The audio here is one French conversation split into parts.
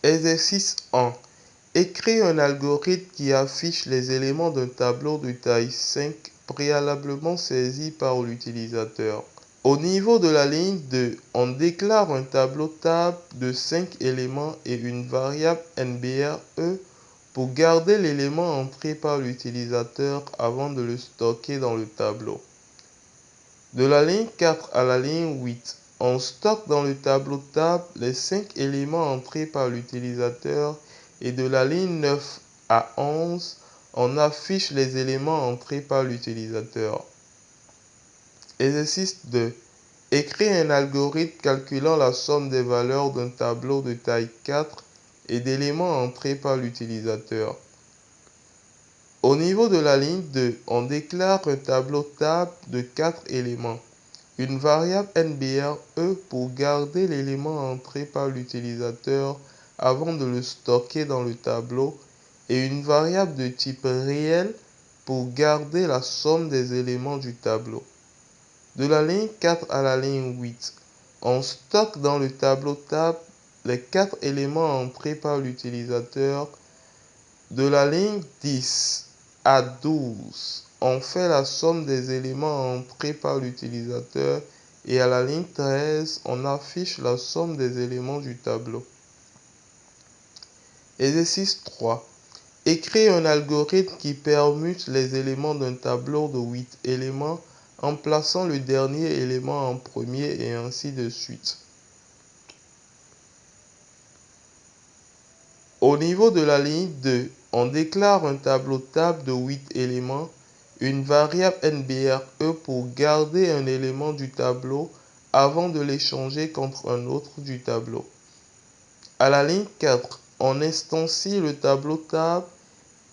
Exercice 1. Écris un algorithme qui affiche les éléments d'un tableau de taille 5 préalablement saisi par l'utilisateur. Au niveau de la ligne 2, on déclare un tableau table de 5 éléments et une variable NBRE pour garder l'élément entré par l'utilisateur avant de le stocker dans le tableau. De la ligne 4 à la ligne 8, on stocke dans le tableau table les 5 éléments entrés par l'utilisateur et de la ligne 9 à 11, on affiche les éléments entrés par l'utilisateur. Exercice 2. Écris un algorithme calculant la somme des valeurs d'un tableau de taille 4 et d'éléments entrés par l'utilisateur. Au niveau de la ligne 2, on déclare un tableau table de 4 éléments, une variable NBRE pour garder l'élément entré par l'utilisateur avant de le stocker dans le tableau et une variable de type réel pour garder la somme des éléments du tableau. De la ligne 4 à la ligne 8, on stocke dans le tableau table les 4 éléments entrés par l'utilisateur. De la ligne 10 à 12, on fait la somme des éléments entrés par l'utilisateur et à la ligne 13, on affiche la somme des éléments du tableau. Exercice 3. Écris un algorithme qui permute les éléments d'un tableau de 8 éléments en plaçant le dernier élément en premier et ainsi de suite. Au niveau de la ligne 2, on déclare un tableau table de 8 éléments, une variable NBRE pour garder un élément du tableau avant de l'échanger contre un autre du tableau. À la ligne 4, on instancie le tableau table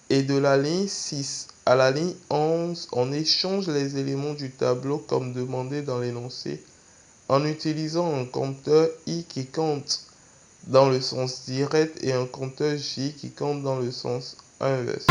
et de la ligne 6 à la ligne 11, on échange les éléments du tableau comme demandé dans l'énoncé en utilisant un compteur I qui compte dans le sens direct et un compteur J qui compte dans le sens inverse.